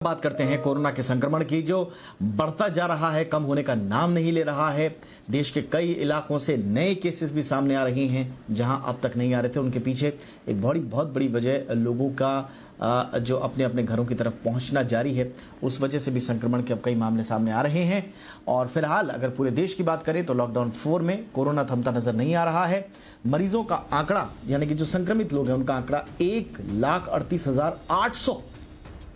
बात करते हैं कोरोना के संक्रमण की, जो बढ़ता जा रहा है, कम होने का नाम नहीं ले रहा है। देश के कई इलाकों से नए केसेस भी सामने आ रहे हैं, जहां अब तक नहीं आ रहे थे। उनके पीछे एक बहुत बड़ी वजह लोगों का जो अपने अपने घरों की तरफ पहुंचना जारी है, उस वजह से भी संक्रमण के अब कई मामले सामने आ रहे हैं। और फिलहाल अगर पूरे देश की बात करें तो लॉकडाउन 4 में कोरोना थमता नजर नहीं आ रहा है। मरीजों का आंकड़ा, यानी कि जो संक्रमित लोग हैं, उनका आंकड़ा 1,38,800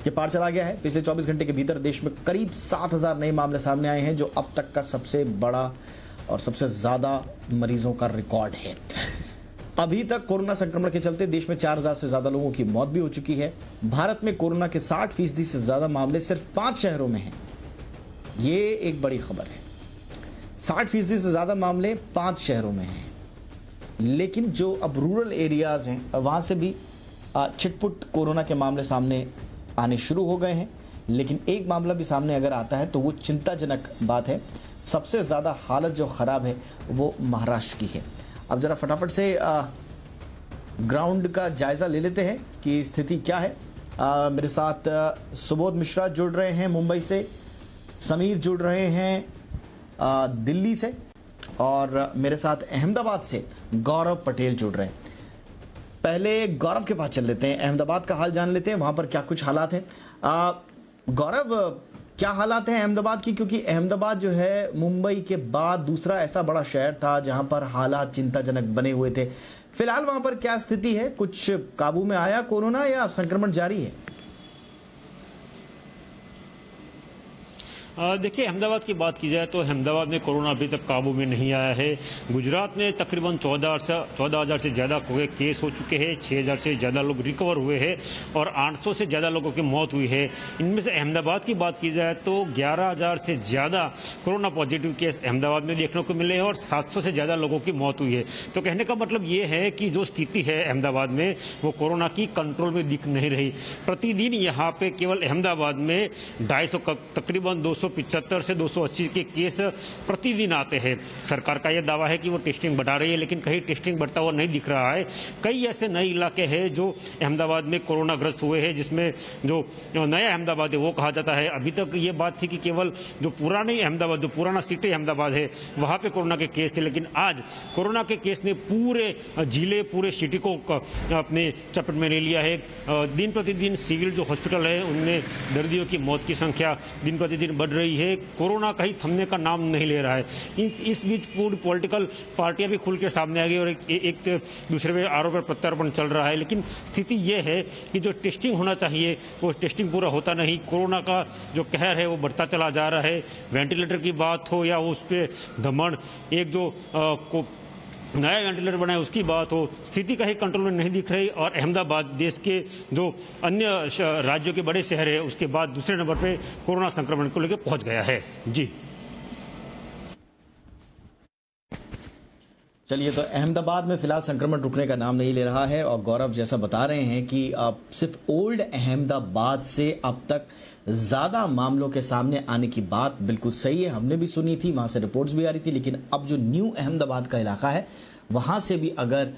के पार चला गया है। पिछले 24 घंटे के भीतर देश में करीब 7,000 नए मामले सामने आए हैं, जो अब तक का सबसे बड़ा और सबसे ज्यादा मरीजों का रिकॉर्ड है। अभी तक कोरोना संक्रमण के चलते देश में 4,000 से ज्यादा लोगों की मौत भी हो चुकी है। भारत में कोरोना के 60% से ज्यादा मामले सिर्फ 5 शहरों में हैं। ये एक बड़ी खबर है। 60% से ज्यादा मामले 5 शहरों में हैं। लेकिन जो अब रूरल एरियाज हैं, वहां से भी छिटपुट कोरोना के मामले सामने आने शुरू हो गए हैं। लेकिन एक मामला भी सामने अगर आता है तो वो चिंताजनक बात है। सबसे ज़्यादा हालत जो ख़राब है वो महाराष्ट्र की है। अब ज़रा फटाफट से ग्राउंड का जायज़ा ले लेते हैं कि स्थिति क्या है। मेरे साथ सुबोध मिश्रा जुड़ रहे हैं मुंबई से, समीर जुड़ रहे हैं दिल्ली से, और मेरे साथ अहमदाबाद से गौरव पटेल जुड़ रहे हैं। पहले गौरव के पास चल लेते हैं, अहमदाबाद का हाल जान लेते हैं, वहां पर क्या कुछ हालात हैं। गौरव, क्या हालात हैं अहमदाबाद की? क्योंकि अहमदाबाद जो है मुंबई के बाद दूसरा ऐसा बड़ा शहर था जहां पर हालात चिंताजनक बने हुए थे। फिलहाल वहां पर क्या स्थिति है? कुछ काबू में आया कोरोना या संक्रमण जारी है? देखिए, अहमदाबाद की बात की जाए तो अहमदाबाद में कोरोना अभी तक काबू में नहीं आया है। गुजरात में तकरीबन 14,000 से ज़्यादा केस हो चुके हैं, 6,000 से ज़्यादा लोग रिकवर हुए हैं और 800 से ज़्यादा लोगों की मौत हुई है। इनमें से अहमदाबाद की बात की जाए तो 11,000 से ज़्यादा कोरोना पॉजिटिव केस अहमदाबाद में देखने को मिले हैं और 700 से ज़्यादा लोगों की मौत हुई है। तो कहने का मतलब ये है कि जो स्थिति है अहमदाबाद में, वो कोरोना की कंट्रोल में दिख नहीं रही। प्रतिदिन यहाँ पे केवल अहमदाबाद में 250 तकरीबन 275 से 280 के केस प्रतिदिन आते हैं। सरकार का यह दावा है कि वो टेस्टिंग बढ़ा रही है, लेकिन कहीं टेस्टिंग बढ़ता हुआ नहीं दिख रहा है। कई ऐसे नए इलाके हैं जो अहमदाबाद में कोरोना ग्रस्त हुए हैं, जिसमें जो नया अहमदाबाद है वो कहा जाता है। अभी तक ये बात थी कि केवल जो पुराने अहमदाबाद, जो पुराना सिटी अहमदाबाद है, वहाँ पे कोरोना के केस थे, लेकिन आज कोरोना के केस ने पूरे जिले, पूरे सिटी को अपने चपेट में ले लिया है। दिन प्रतिदिन सिविल जो हॉस्पिटल है उनमें दर्दियों की मौत की संख्या दिन प्रतिदिन बढ़ रही है। कोरोना कहीं थमने का नाम नहीं ले रहा है। इस बीच पूरी पॉलिटिकल पार्टियां भी खुल के सामने आ गई और एक दूसरे पे आरोप प्रत्यारोपण चल रहा है। लेकिन स्थिति ये है कि जो टेस्टिंग होना चाहिए वो टेस्टिंग पूरा होता नहीं। कोरोना का जो कहर है वो बढ़ता चला जा रहा है। वेंटिलेटर की बात हो या उस पर धमन, एक जो नया वेंटिलेटर बनाए उसकी बात हो, स्थिति कहीं कंट्रोल में नहीं दिख रही। और अहमदाबाद देश के जो अन्य राज्यों के बड़े शहर है उसके बाद दूसरे नंबर पे कोरोना संक्रमण को लेकर पहुंच गया है। जी चलिए, तो अहमदाबाद में फिलहाल संक्रमण रुकने का नाम नहीं ले रहा है। और गौरव जैसा बता रहे हैं कि अब सिर्फ ओल्ड अहमदाबाद से अब तक ज़्यादा मामलों के सामने आने की बात बिल्कुल सही है। हमने भी सुनी थी, वहाँ से रिपोर्ट्स भी आ रही थी। लेकिन अब जो न्यू अहमदाबाद का इलाका है, वहाँ से भी अगर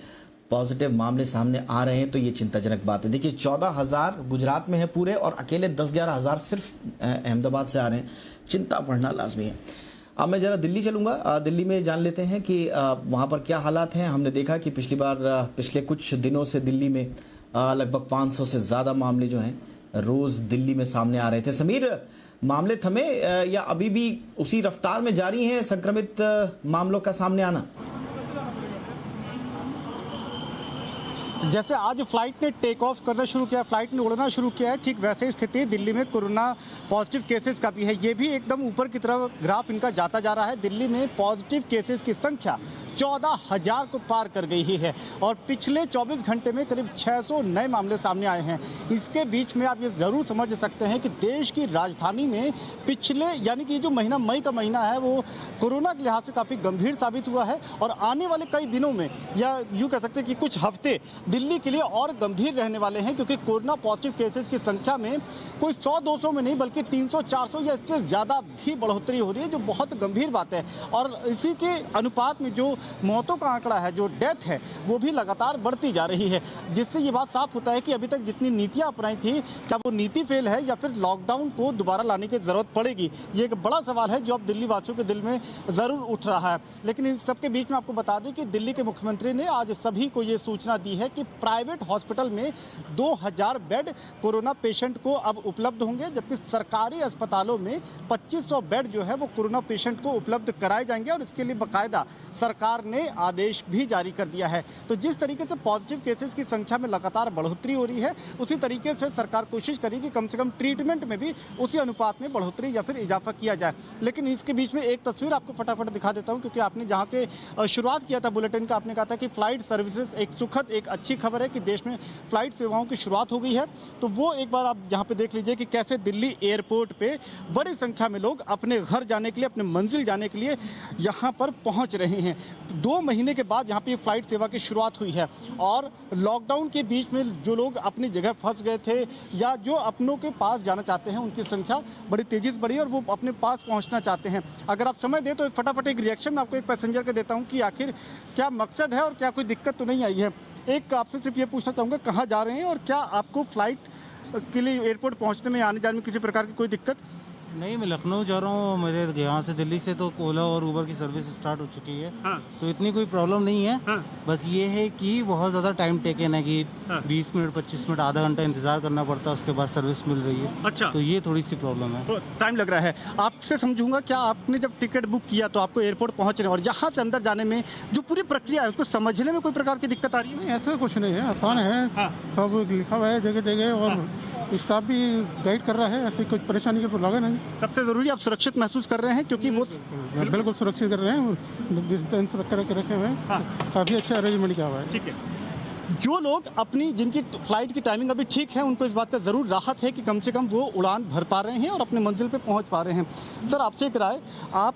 पॉजिटिव मामले सामने आ रहे हैं तो ये चिंताजनक बात है। देखिए, 14,000 गुजरात में है पूरे, और अकेले 10-11 हज़ार सिर्फ अहमदाबाद से आ रहे हैं। चिंता बढ़ना लाजमी है। अब मैं ज़रा दिल्ली चलूँगा। दिल्ली में जान लेते हैं कि वहाँ पर क्या हालात हैं। हमने देखा कि पिछले कुछ दिनों से दिल्ली में लगभग 500 से ज़्यादा मामले जो हैं रोज़ दिल्ली में सामने आ रहे थे। समीर, मामले थमे या अभी भी उसी रफ्तार में जारी हैं संक्रमित मामलों का सामने आना? जैसे आज फ्लाइट ने टेक ऑफ करना शुरू किया, फ्लाइट ने उड़ना शुरू किया है, ठीक वैसे ही स्थिति दिल्ली में कोरोना पॉजिटिव केसेस का भी है। ये भी एकदम ऊपर की तरफ ग्राफ इनका जाता जा रहा है। दिल्ली में पॉजिटिव केसेस की संख्या 14,000 को पार कर गई ही है और पिछले 24 घंटे में करीब 600 नए मामले सामने आए हैं। इसके बीच में आप ये ज़रूर समझ सकते हैं कि देश की राजधानी में पिछले, यानी कि जो महीना मई का महीना है, वो कोरोना के लिहाज से काफ़ी गंभीर साबित हुआ है। और आने वाले कई दिनों में, या यूँ कह सकते हैं कि कुछ हफ्ते, दिल्ली के लिए और गंभीर रहने वाले हैं, क्योंकि कोरोना पॉजिटिव केसेस की संख्या में कोई 100-200 में नहीं बल्कि 300-400 या इससे ज़्यादा भी बढ़ोतरी हो रही है, जो बहुत गंभीर बात है। और इसी के अनुपात में जो मौतों का आंकड़ा है, जो डेथ है, वो भी लगातार बढ़ती जा रही है, जिससे ये बात साफ होता है कि अभी तक जितनी नीतियाँ अपनाई थी, क्या वो नीति फेल है या फिर लॉकडाउन को दोबारा लाने की ज़रूरत पड़ेगी। ये एक बड़ा सवाल है जो अब दिल्ली वासियों के दिल में ज़रूर उठ रहा है। लेकिन इन सबके बीच में आपको बता दें कि दिल्ली के मुख्यमंत्री ने आज सभी को ये सूचना दी है कि प्राइवेट हॉस्पिटल में 2000 बेड कोरोना पेशेंट को अब उपलब्ध होंगे, जबकि सरकारी अस्पतालों में 2500 बेड जो है वो कोरोना पेशेंट को उपलब्ध कराए जाएंगे। और इसके लिए बाकायदा सरकार ने आदेश भी जारी कर दिया है। तो जिस तरीके से पॉजिटिव केसेस की संख्या में लगातार बढ़ोतरी हो रही है, उसी तरीके से सरकार कोशिश करेगी कम से कम ट्रीटमेंट में भी उसी अनुपात में बढ़ोतरी या फिर इजाफा किया जाए। लेकिन इसके बीच में एक तस्वीर आपको फटाफट दिखा देता हूं, क्योंकि आपने जहां से शुरुआत किया था बुलेटिन का, आपने कहा था कि फ्लाइट सर्विसेज एक सुखद, एक अच्छी खबर है कि देश में फ्लाइट सेवाओं की शुरुआत हो गई है। तो वो एक बार आप यहाँ पे देख लीजिए कि कैसे दिल्ली एयरपोर्ट पे बड़ी संख्या में लोग अपने घर जाने के लिए, अपने मंजिल जाने के लिए यहाँ पर पहुँच रहे हैं। 2 महीने के बाद यहाँ पे फ्लाइट सेवा की शुरुआत हुई है। और लॉकडाउन के बीच में जो लोग अपनी जगह फंस गए थे या जो अपनों के पास जाना चाहते हैं, उनकी संख्या बड़ी तेजी से बढ़ी और वो अपने पास पहुंचना चाहते हैं। अगर आप समय दें तो फटाफट एक रिएक्शन मैं आपको एक पैसेंजर का देता हूं कि आखिर क्या मकसद है और क्या कोई दिक्कत तो नहीं आई है। एक आपसे सिर्फ ये पूछना चाहूँगा, कहाँ जा रहे हैं और क्या आपको फ्लाइट के लिए एयरपोर्ट पहुँचने में, आने जाने में किसी प्रकार की कोई दिक्कत? नहीं, मैं लखनऊ जा रहा हूँ। मेरे यहाँ से दिल्ली से तो ओला और उबर की सर्विस स्टार्ट हो चुकी है। हाँ। तो इतनी कोई प्रॉब्लम नहीं है। हाँ। बस ये है कि बहुत ज़्यादा टाइम टेकन है कि 20 मिनट 25 मिनट आधा घंटा इंतजार करना पड़ता है, उसके बाद सर्विस मिल रही है। अच्छा। तो ये थोड़ी सी प्रॉब्लम है। तो टाइम लग रहा है। आपसे समझूंगा, क्या आपने जब टिकट बुक किया तो आपको एयरपोर्ट पहुंचने और यहाँ से अंदर जाने में जो पूरी प्रक्रिया है उसको समझने में कोई प्रकार की दिक्कत आ रही है? ऐसा कुछ नहीं है, आसान है। हाँ। सब लिखा हुआ है जगह जगह और स्टाफ भी गाइड कर रहा है, ऐसी कुछ परेशानी की तो लगा नहीं। सबसे ज़रूरी आप सुरक्षित महसूस कर रहे हैं, क्योंकि वो बिल्कुल सुरक्षित कर रहे हैं, डिस्टेंस रखे हुए हैं। काफ़ी अच्छा अरेंजमेंट किया हुआ है। ठीक है। जो लोग अपनी, जिनकी फ्लाइट की टाइमिंग अभी ठीक है, उनको इस बात का ज़रूर राहत है कि कम से कम वो उड़ान भर पा रहे हैं और अपने मंजिल पे पहुंच पा रहे हैं। सर, आपसे एक राय, आप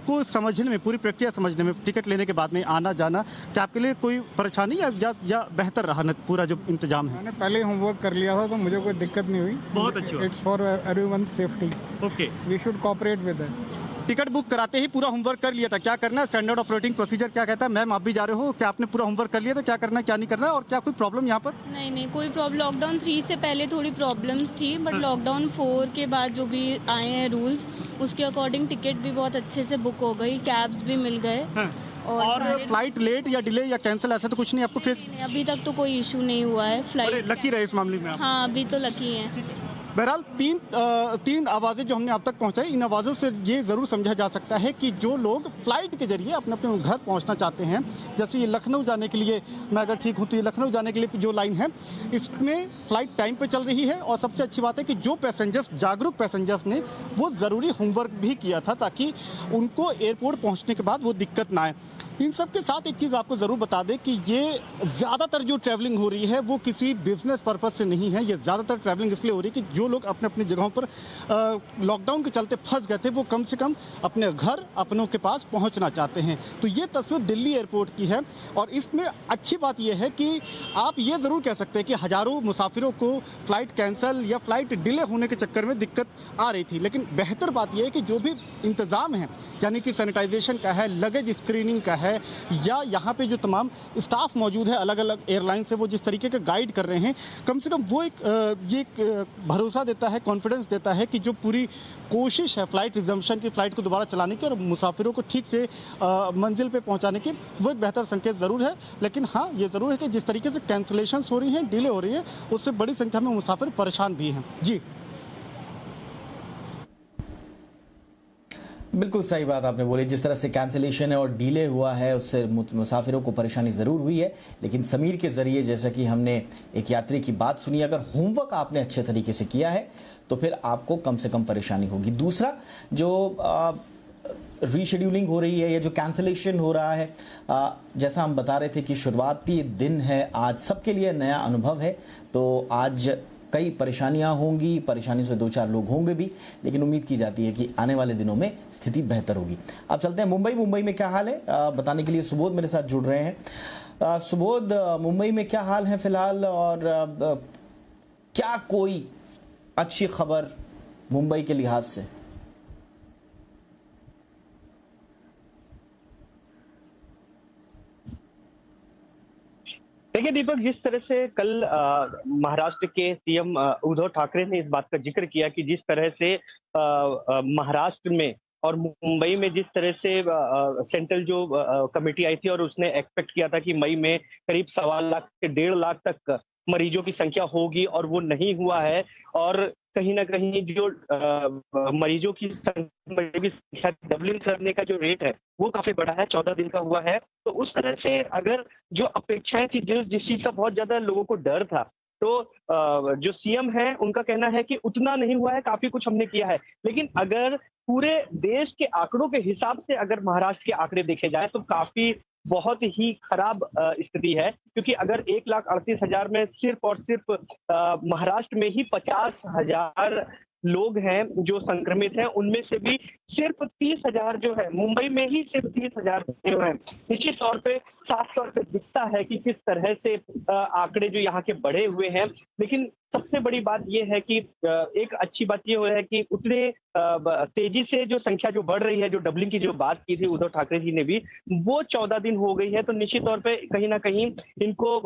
को समझने में, पूरी प्रक्रिया समझने में, टिकट लेने के बाद में आना जाना, क्या आपके लिए कोई परेशानी या बेहतर रहा न पूरा जो इंतजाम है? मैंने पहले होमवर्क कर लिया था तो मुझे कोई दिक्कत नहीं हुई। बहुत अच्छी बात। It's for everyone safety. Okay. We should cooperate with that. Ticket book कराते ही पूरा होमवर्क कर लिया था, क्या करना है, स्टैंडर्ड ऑपरेटिंग प्रोसीजर क्या कहता है? मैम, आप भी जा रहे हो, क्या आपने पूरा होमवर्क कर लिया था, क्या करना है क्या नहीं करना है, और क्या कोई प्रॉब्लम यहाँ पर? नहीं, कोई प्रॉब्लम। लॉकडाउन 3 से पहले थोड़ी प्रॉब्लम्स थी, बट लॉकडाउन 4 के बाद जो भी आए हैं रूल्स, उसके अकॉर्डिंग टिकट भी बहुत अच्छे से बुक हो गई, कैब्स भी मिल गए। और फ्लाइट लेट या डिले या कैंसिल ऐसा तो कुछ नहीं आपको फेस? नहीं, अभी तक तो कोई इशू नहीं हुआ है। फ्लाइट लकी रहे इस मामले में आप। हाँ, अभी तो लकी हैं। बहरहाल तीन आवाज़ें जो हमने अब तक पहुंचाई, इन आवाज़ों से ये ज़रूर समझा जा सकता है कि जो लोग फ्लाइट के जरिए अपने अपने घर पहुंचना चाहते हैं, जैसे ये लखनऊ जाने के लिए, मैं अगर ठीक हूँ तो ये लखनऊ जाने के लिए जो लाइन है, इसमें फ़्लाइट टाइम पे चल रही है। और सबसे अच्छी बात है कि जो पैसेंजर्स, जागरूक पैसेंजर्स ने वो ज़रूरी होमवर्क भी किया था ताकि उनको एयरपोर्ट पहुँचने के बाद वो दिक्कत ना आए। इन सब के साथ एक चीज़ आपको ज़रूर बता दें कि ये ज़्यादातर जो ट्रैवलिंग हो रही है वो किसी बिजनेस पर्पज़ से नहीं है। ये ज़्यादातर ट्रैवलिंग इसलिए हो रही है कि जो लोग अपने अपनी जगहों पर लॉकडाउन के चलते फंस गए थे, वो कम से कम अपने घर, अपनों के पास पहुंचना चाहते हैं। तो ये तस्वीर दिल्ली एयरपोर्ट की है। और इसमें अच्छी बात यह है कि आप ये ज़रूर कह सकते हैं कि हज़ारों मुसाफिरों को फ़्लाइट कैंसिल या फ़्लाइट डिले होने के चक्कर में दिक्कत आ रही थी। लेकिन बेहतर बात यह है कि जो भी इंतज़ाम है, यानी कि सैनिटाइजेशन का है, लगेज स्क्रीनिंग का है, या यहाँ पे जो तमाम स्टाफ मौजूद है अलग अलग एयरलाइन से, वो जिस तरीके के गाइड कर रहे हैं, कम से कम वो ये भरोसा देता है, कॉन्फिडेंस देता है कि जो पूरी कोशिश है फ्लाइट रिजम्पशन की, फ्लाइट को दोबारा चलाने की और मुसाफिरों को ठीक से मंजिल पे पहुँचाने की, वो एक बेहतर संकेत ज़रूर है। लेकिन हाँ, ये ज़रूर है कि जिस तरीके से कैंसिलेशंस हो रही हैं, डिले हो रही है, उससे बड़ी संख्या में मुसाफिर परेशान भी हैं। जी बिल्कुल सही बात आपने बोली। जिस तरह से कैंसिलेशन है और डिले हुआ है, उससे मुसाफिरों को परेशानी ज़रूर हुई है। लेकिन समीर के ज़रिए जैसा कि हमने एक यात्री की बात सुनी, अगर होमवर्क आपने अच्छे तरीके से किया है तो फिर आपको कम से कम परेशानी होगी। दूसरा, जो रीशेड्यूलिंग हो रही है या जो कैंसिलेशन हो रहा है, जैसा हम बता रहे थे कि शुरुआती दिन है, आज सबके लिए नया अनुभव है। तो आज कई परेशानियां होंगी, परेशानी से 2-4 लोग होंगे भी, लेकिन उम्मीद की जाती है कि आने वाले दिनों में स्थिति बेहतर होगी। अब चलते हैं मुंबई में क्या हाल है बताने के लिए सुबोध मेरे साथ जुड़ रहे हैं। सुबोध, मुंबई में क्या हाल है फिलहाल, और क्या कोई अच्छी खबर मुंबई के लिहाज से? देखिए दीपक, जिस तरह से कल महाराष्ट्र के सीएम उद्धव ठाकरे ने इस बात का जिक्र किया कि जिस तरह से महाराष्ट्र में और मुंबई में जिस तरह से सेंट्रल जो कमेटी आई थी और उसने एक्सपेक्ट किया था कि मई में करीब 1.25 लाख से 1.5 लाख तक मरीजों की संख्या होगी, और वो नहीं हुआ है। और कहीं ना कहीं जो मरीजों की संख्या डबलिंग करने का जो रेट है वो काफी बड़ा है, 14 दिन का हुआ है। तो उस तरह से अगर जो अपेक्षाएं थी, जिस चीज का बहुत ज्यादा लोगों को डर था, तो जो सीएम है उनका कहना है कि उतना नहीं हुआ है, काफी कुछ हमने किया है। लेकिन अगर पूरे देश के आंकड़ों के हिसाब से अगर महाराष्ट्र के आंकड़े देखे जाए तो काफी बहुत ही खराब स्थिति है, क्योंकि अगर 1,38,000 में सिर्फ और सिर्फ महाराष्ट्र में ही 50,000 लोग हैं जो संक्रमित हैं, उनमें से भी सिर्फ 30,000 जो है मुंबई में ही सिर्फ 30,000 जो है। निश्चित तौर पे साफ तौर पे दिखता है कि किस तरह से आंकड़े जो यहाँ के बढ़े हुए हैं। लेकिन सबसे बड़ी बात यह है कि एक अच्छी बात यह है कि उतने तेजी से जो संख्या जो बढ़ रही है, जो डबलिंग की जो बात की थी उद्धव ठाकरे जी ने भी, वो 14 दिन हो गई है। तो निश्चित तौर पे कहीं ना कहीं इनको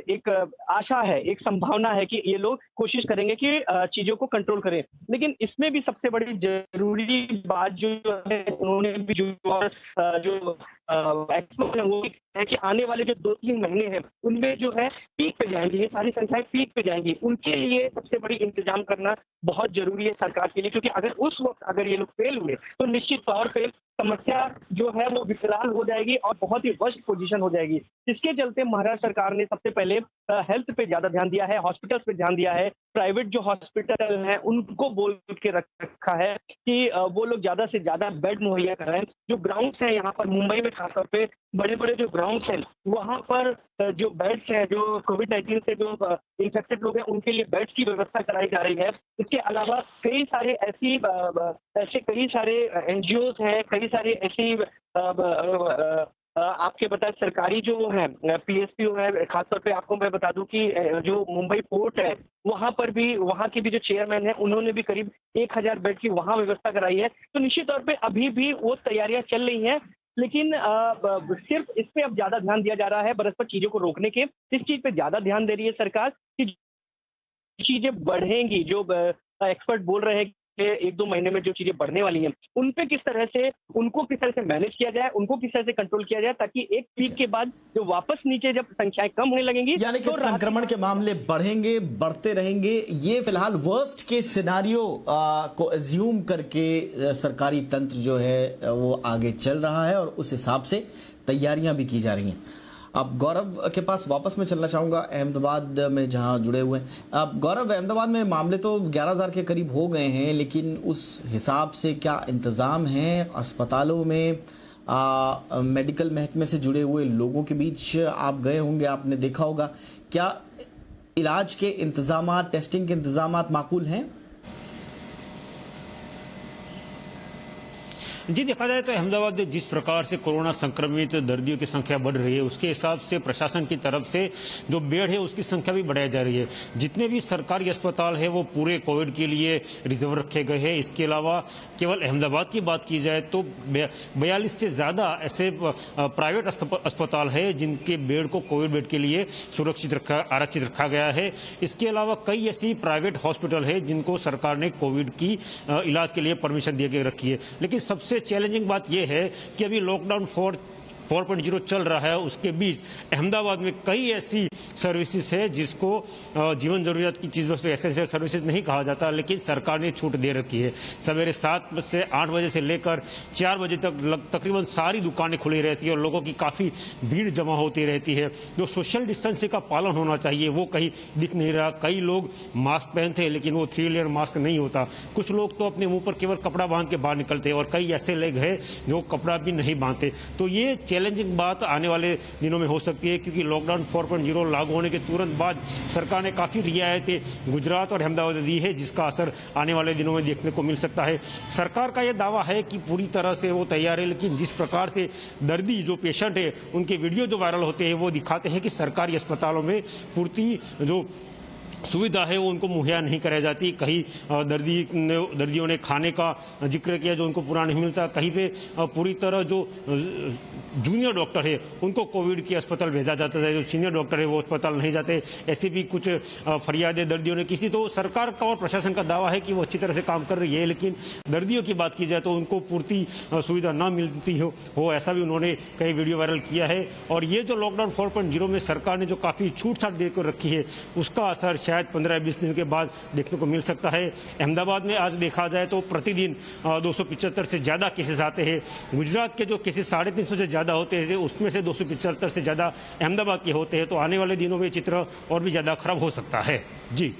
एक आशा है, एक संभावना है कि ये लोग कोशिश करेंगे कि चीजों को कंट्रोल करें। लेकिन इसमें भी सबसे बड़ी जरूरी बात जो है, उन्होंने भी जो एक्सपर्ट है वो है कि आने वाले जो 2-3 महीने हैं उनमें जो है पीक पे जाएंगी, ये सारी संख्याएं पीक पे जाएंगी। उनके लिए सबसे बड़ी इंतजाम करना बहुत जरूरी है सरकार के लिए, क्योंकि अगर उस वक्त अगर ये लोग फेल हुए तो निश्चित तौर पे समस्या जो है वो विकराल हो जाएगी और बहुत ही वर्स्ट पोजीशन हो जाएगी। इसके चलते महाराष्ट्र सरकार ने सबसे पहले हेल्थ पे ज्यादा ध्यान दिया है, हॉस्पिटल्स पे ध्यान दिया है। प्राइवेट जो हॉस्पिटल हैं उनको बोल के रखा है कि वो लोग ज्यादा से ज्यादा बेड मुहैया कराएं। जो ग्राउंड्स हैं यहाँ पर मुंबई में खासतौर पे बड़े बड़े जो ग्राउंड्स हैं वहां पर जो बेड्स हैं, जो कोविड-19 से जो इन्फेक्टेड लोग हैं उनके लिए बेड्स की व्यवस्था कराई जा रही है। इसके अलावा कई सारे ऐसे कई सारे एनजीओज हैं, कई सारे ऐसी आपके बता सरकारी जो है पीएसपीओ है। खासतौर पे आपको मैं बता दूं कि जो मुंबई पोर्ट है वहां पर भी, वहां के भी जो चेयरमैन है उन्होंने भी करीब 1,000 बेड की वहां व्यवस्था कराई है। तो निश्चित तौर पे अभी भी वो तैयारियां चल रही हैं, लेकिन सिर्फ इस पे अब ज्यादा ध्यान दिया जा रहा है परस्पर चीजों को रोकने के। इस चीज पे ज्यादा ध्यान दे रही है सरकार कि चीजें बढ़ेंगी, जो एक्सपर्ट बोल रहे हैं 1-2 महीने में जो चीजें बढ़ने वाली हैं उनको किस तरह से मैनेज किया जाए, उनको किस तरह से कंट्रोल किया जाए, ताकि एक पीक के बाद जो वापस नीचे जब संख्याएं कम होने लगेंगी, यानी कि संक्रमण के मामले बढ़ेंगे, बढ़ते रहेंगे। ये फिलहाल वर्स्ट के सिनारियो को अज्यूम करके सरकारी तंत्र जो है वो आगे चल रहा है और उस हिसाब से तैयारियां भी की जा रही हैं। अब गौरव के पास वापस मैं चलना चाहूँगा, अहमदाबाद में जहाँ जुड़े हुए हैं। अब गौरव, अहमदाबाद में मामले तो 11,000 के करीब हो गए हैं, लेकिन उस हिसाब से क्या इंतज़ाम है अस्पतालों में? मेडिकल महकमे से जुड़े हुए लोगों के बीच आप गए होंगे, आपने देखा होगा, क्या इलाज के इंतज़ाम, टेस्टिंग के इंतज़ाम माकूल हैं? जी, देखा जाए तो अहमदाबाद में जिस प्रकार से कोरोना संक्रमित दर्दियों की संख्या बढ़ रही है उसके हिसाब से प्रशासन की तरफ से जो बेड है उसकी संख्या भी बढ़ाई जा रही है। जितने भी सरकारी अस्पताल है वो पूरे कोविड के लिए रिजर्व रखे गए हैं। इसके अलावा केवल अहमदाबाद की बात की जाए तो 42 से ज़्यादा ऐसे प्राइवेट अस्पताल है जिनके बेड को कोविड बेड के लिए आरक्षित रखा गया है। इसके अलावा कई ऐसी प्राइवेट हॉस्पिटल है जिनको सरकार ने कोविड की इलाज के लिए परमिशन दे के रखी है। लेकिन सबसे चैलेंजिंग बात यह है कि अभी लॉकडाउन 4.0 चल रहा है, उसके बीच अहमदाबाद में कई ऐसी सर्विसेज है जिसको जीवन जरूरियात की चीज़ों से एसेंशियल सर्विसेज नहीं कहा जाता, लेकिन सरकार ने छूट दे रखी है। सवेरे 7 से 8 बजे से लेकर 4 बजे तक तकरीबन सारी दुकानें खुली रहती है और लोगों की काफ़ी भीड़ जमा होती रहती है। जो सोशल डिस्टेंसिंग का पालन होना चाहिए वो कहीं दिख नहीं रहा। कई लोग मास्क पहनते हैं लेकिन वो 3 लेयर मास्क नहीं होता। कुछ लोग तो अपने मुंह पर केवल कपड़ा बांध के बाहर निकलते हैं और कई ऐसे लोग हैं जो कपड़ा भी नहीं बांधते। तो ये चैलेंजिंग बात आने वाले दिनों में हो सकती है, क्योंकि लॉकडाउन 4.0 लागू होने के तुरंत बाद सरकार ने काफ़ी रियायतें गुजरात और अहमदाबाद में दी है, जिसका असर आने वाले दिनों में देखने को मिल सकता है। सरकार का यह दावा है कि पूरी तरह से वो तैयार है, लेकिन जिस प्रकार से दर्दी जो पेशेंट है उनके वीडियो जो वायरल होते हैं वो दिखाते हैं कि सरकारी अस्पतालों में पूर्ति जो सुविधा है वो उनको मुहैया नहीं कराई जाती। कहीं दर्दियों ने खाने का जिक्र किया जो उनको पूरा नहीं मिलता, कहीं पे पूरी तरह जो जूनियर डॉक्टर है उनको कोविड के अस्पताल भेजा जाता है, जो सीनियर डॉक्टर है वो अस्पताल नहीं जाते। ऐसे भी कुछ फरियादें दर्दियों ने की थी। तो सरकार का और प्रशासन का दावा है कि वो अच्छी तरह से काम कर रही है, लेकिन दर्दियों की बात की जाए तो उनको पूर्ति सुविधा न मिलती हो ऐसा भी उन्होंने कई वीडियो वायरल किया है। और ये जो लॉकडाउन 4.0 में सरकार ने जो काफ़ी छूट छाट देकर रखी है उसका असर शायद 15-20 दिन के बाद देखने को मिल सकता है। अहमदाबाद में आज देखा जाए तो प्रतिदिन 275 से ज़्यादा केसेस आते हैं। गुजरात के जो केसेस 350 से ज़्यादा होते हैं उसमें से 275 से ज़्यादा अहमदाबाद के होते हैं। तो आने वाले दिनों में चित्र और भी ज़्यादा खराब हो सकता है। जी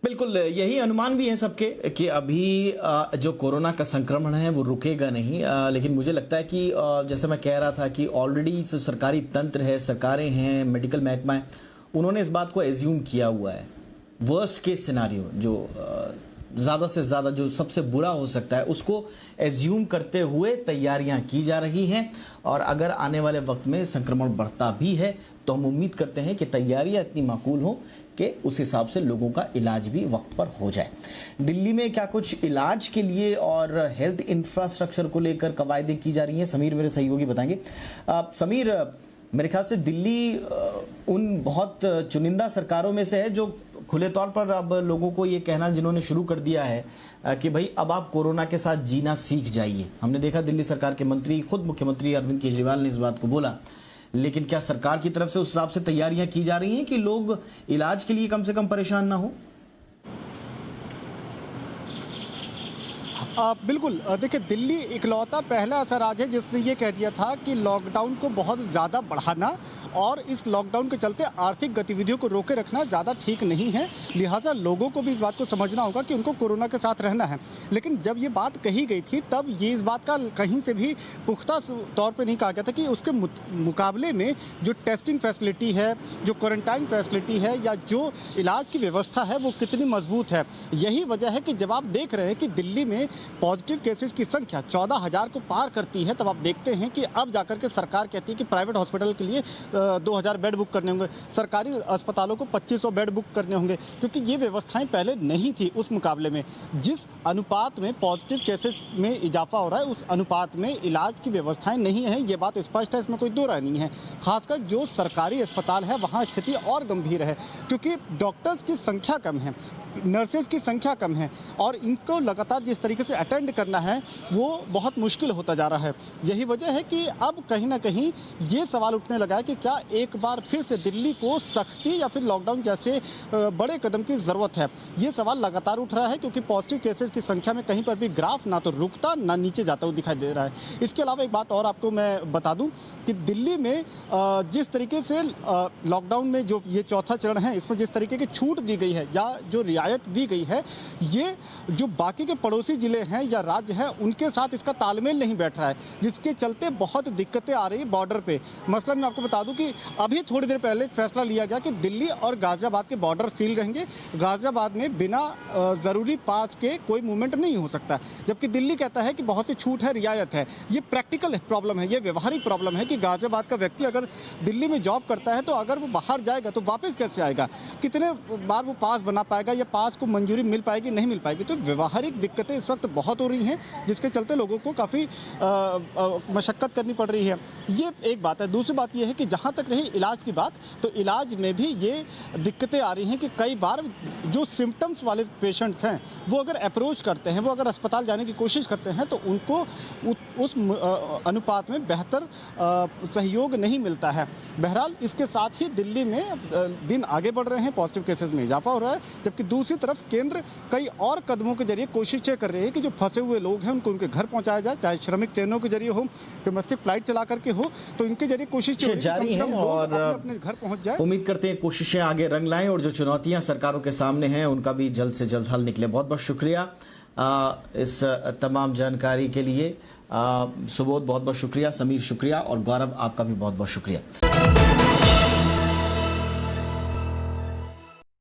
बिल्कुल, यही अनुमान भी है सबके कि अभी जो कोरोना का संक्रमण है वो रुकेगा नहीं। लेकिन मुझे लगता है कि जैसे मैं कह रहा था कि ऑलरेडी जो सरकारी तंत्र है, सरकारें हैं, मेडिकल महकमा है, उन्होंने इस बात को एज्यूम किया हुआ है। वर्स्ट केस सिनारियो जो ज़्यादा से ज़्यादा जो सबसे बुरा हो सकता है उसको एज्यूम करते हुए तैयारियां की जा रही हैं। और अगर आने वाले वक्त में संक्रमण बढ़ता भी है तो हम उम्मीद करते हैं कि तैयारियां इतनी माकूल हो कि उस हिसाब से लोगों का इलाज भी वक्त पर हो जाए। दिल्ली में क्या कुछ इलाज के लिए और हेल्थ इंफ्रास्ट्रक्चर को लेकर कवायदें की जा रही हैं? समीर मेरे सहयोगी बताएंगे। समीर, मेरे ख्याल से दिल्ली उन बहुत चुनिंदा सरकारों में से है जो खुले तौर पर अब लोगों को ये कहना जिन्होंने शुरू कर दिया है कि भाई अब आप कोरोना के साथ जीना सीख जाइए। हमने देखा दिल्ली सरकार के मंत्री, खुद मुख्यमंत्री अरविंद केजरीवाल ने इस बात को बोला। लेकिन क्या सरकार की तरफ से उस हिसाब से तैयारियां की जा रही हैं कि लोग इलाज के लिए कम से कम परेशान ना हो? बिल्कुल, देखिए दिल्ली इकलौता पहला ऐसा राज्य है जिसने ये कह दिया था कि लॉकडाउन को बहुत ज़्यादा बढ़ाना और इस लॉकडाउन के चलते आर्थिक गतिविधियों को रोके रखना ज़्यादा ठीक नहीं है। लिहाजा लोगों को भी इस बात को समझना होगा कि उनको कोरोना के साथ रहना है। लेकिन जब ये बात कही गई थी तब ये इस बात का कहीं से भी पुख्ता तौर पे नहीं कहा गया था कि उसके मुकाबले में जो टेस्टिंग फैसिलिटी है, जो क्वारंटाइन फैसिलिटी है या जो इलाज की व्यवस्था है वो कितनी मजबूत है। यही वजह है कि जब आप देख रहे हैं कि दिल्ली में पॉजिटिव केसेस की संख्या 14,000 को पार करती है, तब आप देखते हैं कि अब जाकर के सरकार कहती है कि प्राइवेट हॉस्पिटल के लिए 2,000 बेड बुक करने होंगे, सरकारी अस्पतालों को 2,500 बेड बुक करने होंगे, क्योंकि ये व्यवस्थाएं पहले नहीं थी। उस मुकाबले में जिस अनुपात में पॉजिटिव केसेस में इजाफा हो रहा है उस अनुपात में इलाज की व्यवस्थाएं नहीं है। ये बात स्पष्ट है, इसमें कोई दो राय नहीं है। खासकर जो सरकारी अस्पताल है वहाँ स्थिति और गंभीर है, क्योंकि डॉक्टर्स की संख्या कम है, नर्सेज की संख्या कम है और इनको लगातार जिस तरीके से अटेंड करना है वो बहुत मुश्किल होता जा रहा है। यही वजह है कि अब कहीं ना कहीं ये सवाल उठने लगा है कि क्या एक बार फिर से दिल्ली को सख्ती या फिर लॉकडाउन जैसे बड़े कदम की ज़रूरत है। ये सवाल लगातार उठ रहा है क्योंकि पॉजिटिव केसेस की संख्या में कहीं पर भी ग्राफ ना तो रुकता ना नीचे जाता हुआ दिखाई दे रहा है। इसके अलावा एक बात और आपको मैं बता दूं कि दिल्ली में जिस तरीके से लॉकडाउन में जो ये चौथा चरण है इसमें जिस तरीके की छूट दी गई है या जो रियायत दी गई है, ये जो बाकी के पड़ोसी जिले हैं या राज्य हैं उनके साथ इसका तालमेल नहीं बैठ रहा है, जिसके चलते बहुत दिक्कतें आ रही है बॉर्डर पे। मसलन मैं आपको बता दूं कि अभी थोड़ी देर पहले एक फैसला लिया गया कि दिल्ली और गाजियाबाद के बॉर्डर सील रहेंगे। गाजियाबाद में बिना ज़रूरी पास के कोई मूवमेंट नहीं हो सकता, जबकि दिल्ली कहता है कि बहुत सी छूट है, रियायत है। ये प्रैक्टिकल प्रॉब्लम है, ये व्यवहारिक प्रॉब्लम है कि गाजियाबाद का व्यक्ति अगर दिल्ली में जॉब करता है तो अगर वो बाहर जाएगा तो वापस कैसे आएगा, कितने बार वो पास बना पाएगा या पास को मंजूरी मिल पाएगी नहीं मिल पाएगी। तो व्यवहारिक दिक्कतें इस वक्त बहुत हो रही हैं, जिसके चलते लोगों को काफ़ी मशक्क़त करनी पड़ रही है। ये एक बात है। दूसरी बात यह है कि जहाँ तक रही इलाज की बात, तो इलाज में भी ये दिक्कतें आ रही हैं कि कई बार जो सिम्टम्स वाले पेशेंट्स हैं वो अगर अप्रोच करते हैं, वो अगर अस्पताल जाने की कोशिश करते हैं तो उनको उस अनुपात में बेहतर सहयोग नहीं मिलता है। बहरहाल इसके साथ ही दिल्ली में दिन आगे बढ़ रहे हैं, पॉजिटिव केसेस में इजाफा हो रहा है, जबकि दूसरी तरफ केंद्र कई और कदमों के जरिए कोशिशें कर रही है कि जो फंसे हुए लोग हैं उनको उनके घर पहुंचाया जाए, चाहे श्रमिक ट्रेनों के जरिए हो, डोमेस्टिक फ्लाइट चला करके हो, तो इनके जरिए कोशिश जारी है और अपने घर पहुंच जाए। उम्मीद करते हैं कोशिशें आगे रंग लाएं और जो चुनौतियां सरकारों के सामने हैं उनका भी जल्द से जल्द हल निकले। बहुत बहुत शुक्रिया इस तमाम जानकारी के लिए। सुबोध बहुत बहुत शुक्रिया, समीर शुक्रिया और गौरव आपका भी बहुत बहुत शुक्रिया।